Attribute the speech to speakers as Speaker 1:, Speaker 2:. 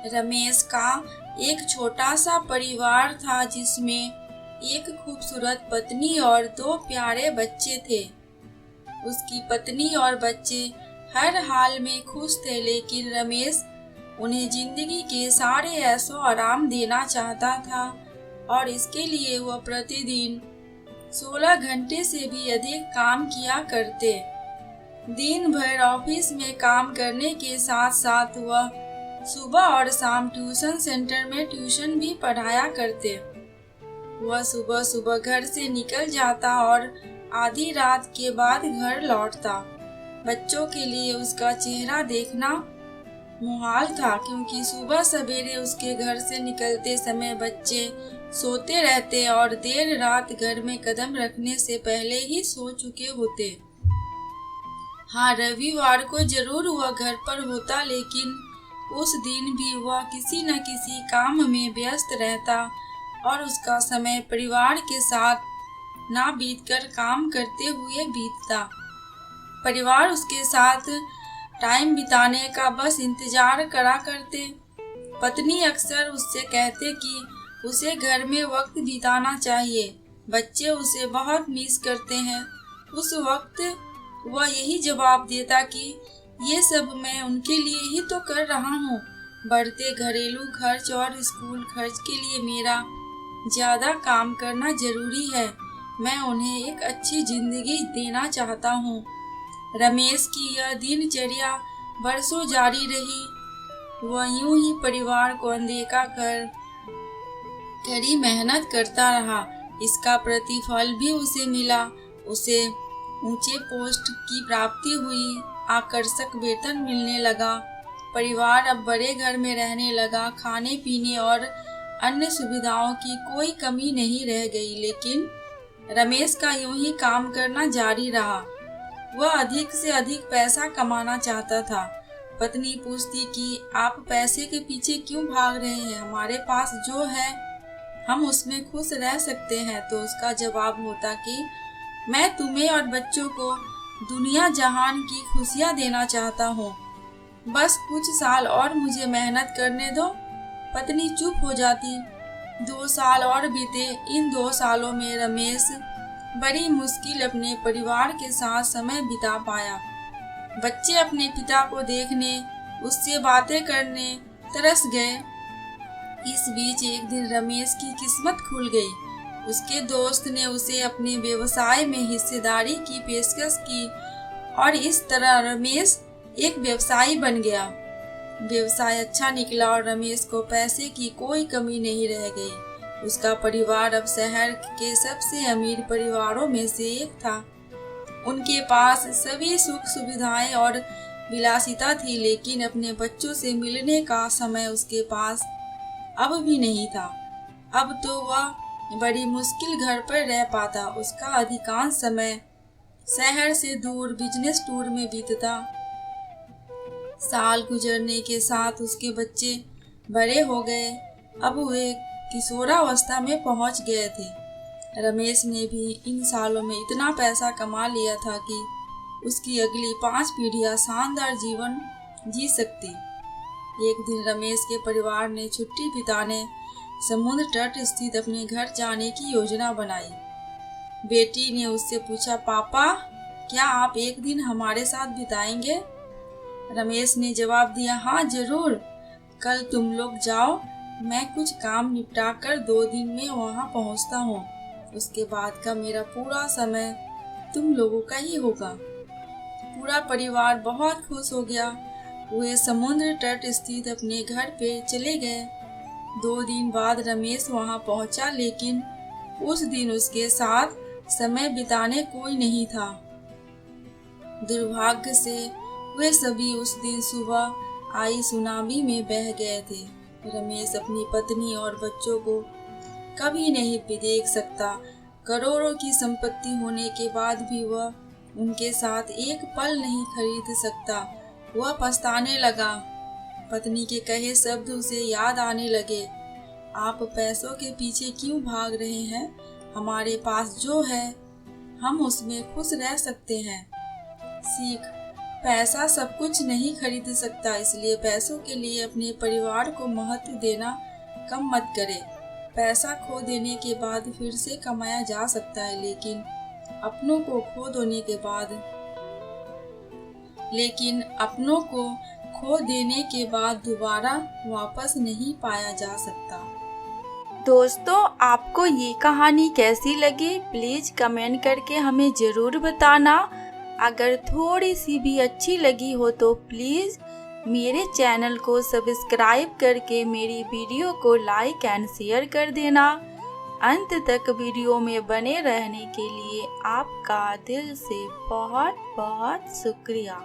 Speaker 1: रमेश का एक छोटा सा परिवार था जिसमें एक खूबसूरत पत्नी और दो प्यारे बच्चे थे। उसकी पत्नी और बच्चे हर हाल में खुश थे, लेकिन रमेश उन्हें जिंदगी के सारे ऐशो आराम देना चाहता था और इसके लिए वह प्रतिदिन 16 घंटे से भी अधिक काम किया करते। दिन भर ऑफिस में काम करने के साथ साथ वह सुबह और शाम ट्यूशन सेंटर में ट्यूशन भी पढ़ाया करते। वह सुबह सुबह घर से निकल जाता और आधी रात के बाद घर लौटता। बच्चों के लिए उसका चेहरा देखना मुहाल था, क्योंकि सुबह सवेरे उसके घर से निकलते समय बच्चे सोते रहते और देर रात घर में कदम रखने से पहले ही सो चुके होते। हाँ, रविवार को जरूर वह घर पर होता, लेकिन उस दिन भी वह किसी न किसी काम में व्यस्त रहता और उसका समय परिवार के साथ ना बीतकर काम करते हुए बीतता। परिवार उसके साथ टाइम बिताने का बस इंतजार करा करते। पत्नी अक्सर उससे कहते कि उसे घर में वक्त बिताना चाहिए, बच्चे उसे बहुत मिस करते हैं। उस वक्त वह यही जवाब देता कि ये सब मैं उनके लिए ही तो कर रहा हूँ। बढ़ते घरेलू खर्च और स्कूल खर्च के लिए मेरा ज्यादा काम करना जरूरी है। मैं उन्हें एक अच्छी जिंदगी देना चाहता हूँ। रमेश की यह दिनचर्या बरसों जारी रही। वह यूं ही परिवार को अनदेखा कर कड़ी मेहनत करता रहा। इसका प्रतिफल भी उसे मिला। उसे ऊंचे पोस्ट की प्राप्ति हुई, आकर्षक वेतन मिलने लगा। परिवार अब बड़े घर में रहने लगा। खाने पीने और अन्य सुविधाओं की कोई कमी नहीं रह गई, लेकिन रमेश का यूं ही काम करना जारी रहा। वह अधिक से अधिक पैसा कमाना चाहता था। पत्नी पूछती कि आप पैसे के पीछे क्यों भाग रहे हैं, हमारे पास जो है हम उसमें खुश रह सकते हैं। तो उसका जवाब होता कि मैं तुम्हें और बच्चों को दुनिया जहान की खुशियां देना चाहता हूँ, बस कुछ साल और मुझे मेहनत करने दो। पत्नी चुप हो जाती। 2 साल और बीते। इन 2 सालों में रमेश बड़ी मुश्किल अपने परिवार के साथ समय बिता पाया। बच्चे अपने पिता को देखने, उससे बातें करने तरस गए। इस बीच एक दिन रमेश की किस्मत खुल गई। उसके दोस्त ने उसे अपने व्यवसाय में हिस्सेदारी की पेशकश की और इस तरह रमेश एक व्यवसायी बन गया। व्यवसाय अच्छा निकला और रमेश को पैसे की कोई कमी नहीं रह गई। उसका परिवार अब शहर के सबसे अमीर परिवारों में से एक था। उनके पास सभी सुख सुविधाएं और विलासिता थी, लेकिन अपने बच्चों से मिलने का समय उसके पास अब भी नहीं था। अब तो वह बड़ी मुश्किल घर पर रह पाता। उसका अधिकांश समय शहर से दूर बिजनेस टूर में बीतता। साल गुजरने के साथ उसके बच्चे बड़े हो गए। अब वे किशोरावस्था में पहुंच गए थे। रमेश ने भी इन सालों में इतना पैसा कमा लिया था कि उसकी अगली 5 पीढ़ियां शानदार जीवन जी सकती। एक दिन रमेश के परिवार ने छुट्टी बिताने समुद्र तट स्थित अपने घर जाने की योजना बनाई। बेटी ने उससे पूछा, पापा क्या आप एक दिन हमारे साथ बिताएंगे? रमेश ने जवाब दिया, हाँ जरूर, कल तुम लोग जाओ, मैं कुछ काम निपटा कर 2 दिन में वहाँ पहुँचता हूँ। उसके बाद का मेरा पूरा समय तुम लोगों का ही होगा। पूरा परिवार बहुत खुश हो गया। वे समुद्र तट स्थित अपने घर पे चले गए। 2 दिन बाद रमेश वहाँ पहुँचा, लेकिन उस दिन उसके साथ समय बिताने कोई नहीं था। दुर्भाग्य से वे सभी उस दिन सुबह आई सुनामी में बह गए थे। रमेश अपनी पत्नी और बच्चों को कभी नहीं देख सकता। करोड़ों की संपत्ति होने के बाद भी वह उनके साथ एक पल नहीं खरीद सकता। वह पछताने लगा। पत्नी के कहे शब्द उसे याद आने लगे। आप पैसों के पीछे क्यों भाग रहे हैं? हमारे पास जो है हम उसमें खुश रह सकते हैं। सीख, पैसा सब कुछ नहीं खरीद सकता, इसलिए पैसों के लिए अपने परिवार को महत्व देना कम मत करें। पैसा खो देने के बाद फिर से कमाया जा सकता है, लेकिन अपनों को खो देने के बाद दोबारा वापस नहीं पाया जा सकता।
Speaker 2: दोस्तों, आपको ये कहानी कैसी लगी प्लीज़ कमेंट करके हमें ज़रूर बताना। अगर थोड़ी सी भी अच्छी लगी हो तो प्लीज़ मेरे चैनल को सब्सक्राइब करके मेरी वीडियो को लाइक एंड शेयर कर देना। अंत तक वीडियो में बने रहने के लिए आपका दिल से बहुत बहुत शुक्रिया।